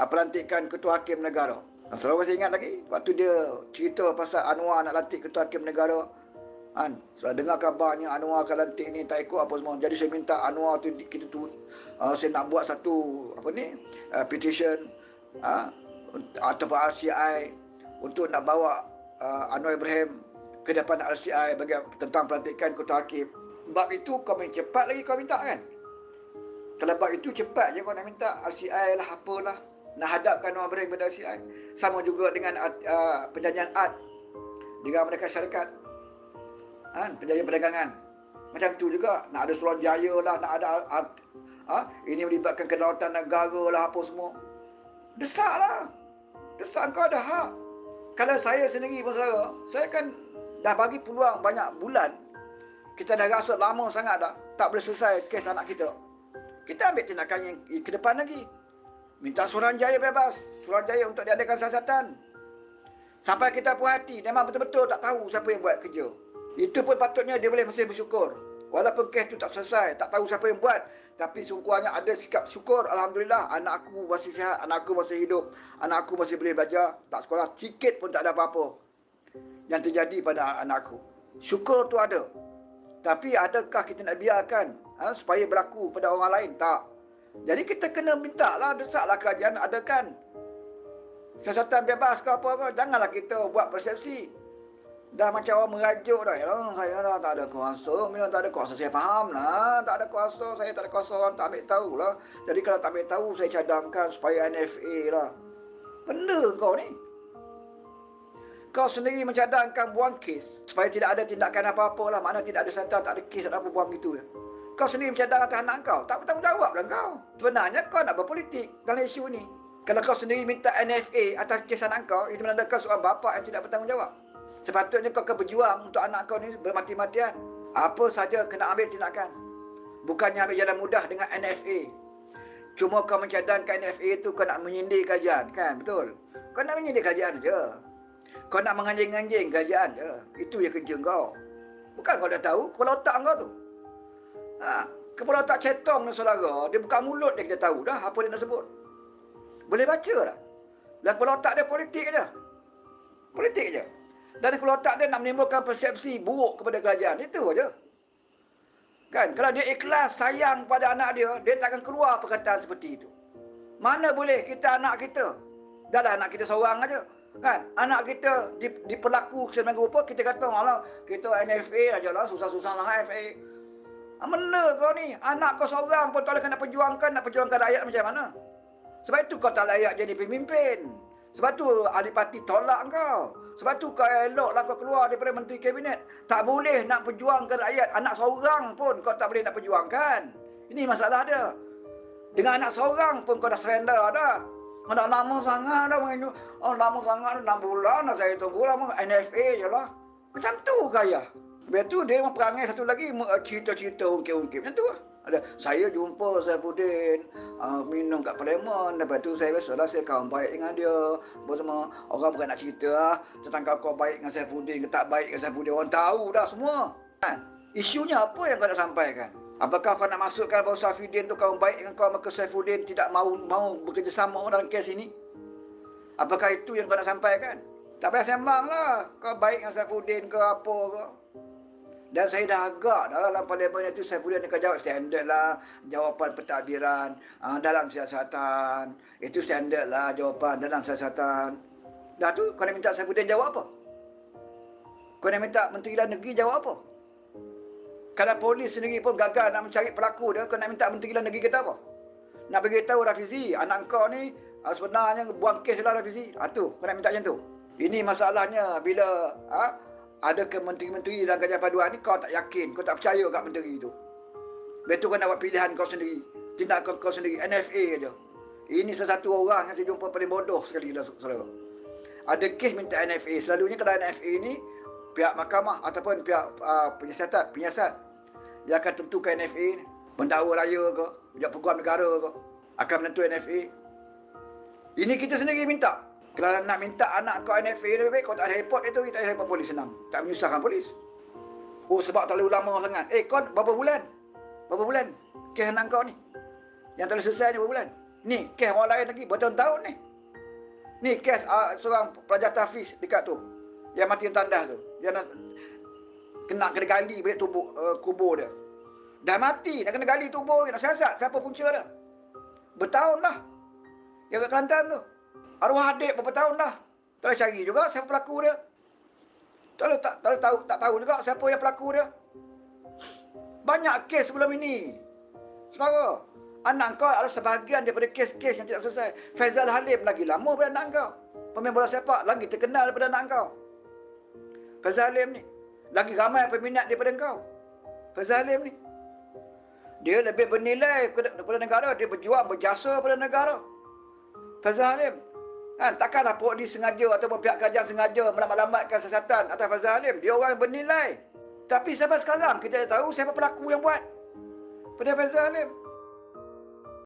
pelantikan Ketua Hakim Negara. Selalu saya ingat lagi, waktu dia cerita pasal Anwar nak lantik Ketua Hakim Negara. Saya dengar kabarnya Anwar akan lantik ni, tak ikut apa semua. Jadi saya minta Anwar tu, saya nak buat satu petition ataupun RCI untuk nak bawa Anwar Ibrahim ke depan RCI tentang pelantikan Ketua Hakim. Bab itu kau main cepat lagi kau minta kan. Kalau bab itu cepat je kau nak minta RCI lah apalah, nak hadapkan Anwar Ibrahim pada RCI. Sama juga dengan perjanjian AD dengan mereka syarikat, perjanjian perdagangan. Macam tu juga, nak ada Suruhanjaya lah, nak ada ini melibatkan kedaulatan negara lah apa semua. Desak lah. Desak, kau ada hak. Kalau saya sendiri pun saya kan dah bagi peluang banyak bulan. Kita dah rasa lama sangat dah tak boleh selesai kes anak kita. Kita ambil tindakan yang ke depan lagi. Minta Suruhanjaya bebas, Suruhanjaya untuk diadakan siasatan. Sampai kita puas hati, memang betul-betul tak tahu siapa yang buat kerja. Itu pun patutnya dia boleh masih bersyukur. Walaupun kes tu tak selesai, tak tahu siapa yang buat, tapi sungguhnya ada sikap syukur. Alhamdulillah, anak aku masih sihat, anak aku masih hidup, anak aku masih boleh belajar, tak sekolah, sikit pun tak ada apa-apa yang terjadi pada anak aku. Syukur tu ada. Tapi adakah kita nak biarkan supaya berlaku pada orang lain? Tak. Jadi kita kena minta lah, desaklah kerajaan adakan siasatan bebas ke apa ke. Janganlah kita buat persepsi. Dah macam orang merajuk dah. Saya dah tak ada kuasa. Memang tak ada kuasa. Saya faham lah. Tak ada kuasa. Saya tak ada kuasa. Orang tak ambil tahu lah. Jadi kalau tak ambil tahu, saya cadangkan supaya NFA lah. Benda kau ni. Kau sendiri mencadangkan buang kes supaya tidak ada tindakan apa-apa lah. Mana tidak ada siasatan, tak ada kes, tak ada apa, buang gitu ya. Kau sendiri mencadang atas anak kau. Tak bertanggungjawab lah kau. Sebenarnya kau nak berpolitik dalam isu ni. Kalau kau sendiri minta NFA atas kes anak kau, itu menandakan seorang bapa yang tidak bertanggungjawab. Sepatutnya kau berjuang untuk anak kau ni bermati-matian. Apa saja kena ambil tindakan. Bukannya ambil jalan mudah dengan NFA. Cuma kau mencadangkan NFA tu kau nak menyindir kerajaan, kan? Betul? Kau nak menyindir kerajaan je. Kau nak menganjing-anjing kerajaan je. Itu je kerja kau. Bukan kau dah tahu kepala otak kau tu. Kepala otak cetong ni saudara, dia buka mulut dia, kita tahu dah apa dia nak sebut. Boleh baca dah. Dan kepala otak dia politik je. Politik je. Dan kepala otak dia nak menimbulkan persepsi buruk kepada kerajaan. Itu aja. Kan? Kalau dia ikhlas sayang pada anak dia, dia takkan keluar perkataan seperti itu. Mana boleh kita anak kita. Dah lah anak kita seorang aja. Kan? Anak kita diperlaku sedemikian rupa, kita kata, alah, kita NFA aja lah, susah-susah sangat NFA. Mana kau ni? Anak kau seorang pun tak boleh nak perjuangkan rakyat macam mana? Sebab itu kau tak layak jadi pemimpin. Sebab tu ahli parti tolak kau. Sebab tu kau eloklah kau keluar daripada menteri kabinet. Tak boleh nak perjuangkan rakyat. Anak seorang pun kau tak boleh nak perjuangkan. Ini masalah dia. Dengan anak seorang pun kau dah surrender dah. Dah lama sangat dah. Lama sangat dah 6 bulan dah saya tunggu lama. NFA je lah. Macam tu gaya. Lepas tu dia memperangai satu lagi cerita-cerita ungkit-ungkit macam tu lah. Ada saya jumpa Saifuddin minum kat Parlimen. Lepas tu saya biasalah saya kawan baik dengan dia. Bersama orang bukan nak cerita tentang kau baik dengan Saifuddin ke tak baik dengan Saifuddin. Orang tahu dah semua. Kan? Isunya apa yang kau nak sampaikan? Apakah kau nak masukkan bahawa Saifuddin tu kawan baik dengan kau, maka Saifuddin tidak mau bekerjasama dalam kes ini? Apakah itu yang kau nak sampaikan? Tak payah sembang lah. Kau baik dengan Saifuddin ke apa ke. Dan saya dah agak dalam Parlimen itu Saifuddin akan jawab standard lah. Jawapan pentadbiran dalam siasatan. Itu standard lah jawapan dalam siasatan. Dah tu kau nak minta Saifuddin jawab apa? Kau nak minta Menteri Dalam Negeri jawab apa? Kalau polis sendiri pun gagal nak mencari pelaku dia, kau nak minta Menteri Dalam Negeri kata apa? Nak beritahu Rafizi, anak kau ni sebenarnya buang kes lah Rafizi. Tu kau nak minta macam tu. Ini masalahnya bila ada ke menteri-menteri dalam Kerajaan Paduan ni kau tak yakin, kau tak percaya kat menteri tu. Lepas tu kau nak buat pilihan kau sendiri, tindakan kau sendiri, NFA aja. Ini salah satu orang yang saya jumpa paling bodoh sekali dah saudara. Ada kes minta NFA, selalunya kalau NFA ni pihak mahkamah ataupun pihak penyiasat dia akan tentukan NFA, pendakwa raya ke, pihak peguam negara ke akan menentu NFA. Ini kita sendiri minta. Kalau nak minta anak kau NFA, lebih baik kau tak ada report itu, kita ada report polis senang. Tak menyusahkan polis. Oh, sebab terlalu lama sangat. Kau berapa bulan? Berapa bulan kes anak kau ni? Yang tak selesai ni berapa bulan? Ni kes orang lain lagi bertahun-tahun ni. Ni kes seorang pelajar tahfiz dekat tu. Yang mati tandas tu. Yang kena gali balik tubuh kubur dia. Dah mati, nak kena gali tubuh dia, nak siasat siapa punca dia. Bertahun dah. Yang kat Kelantan tu. Arwah adik berapa tahun dah. Tak boleh cari juga siapa pelaku dia. Tak tahu juga siapa yang pelaku dia. Banyak kes sebelum ini. Saudara, anak kau adalah sebahagian daripada kes-kes yang tidak selesai. Faizal Halim lagi lama daripada anak kau. Pemain bola sepak lagi terkenal daripada anak kau. Faizal Halim ni lagi ramai peminat daripada kau. Faizal Halim ni dia lebih bernilai kepada negara. Dia berjuang, berjasa pada negara. Faizal Halim kan, takkanlah Pok sengaja ataupun pihak kerajaan sengaja melambat-lambatkan siasatan atas Faizal Halim. Dia orang bernilai. Tapi sampai sekarang kita tak tahu siapa pelaku yang buat pada Faizal Halim.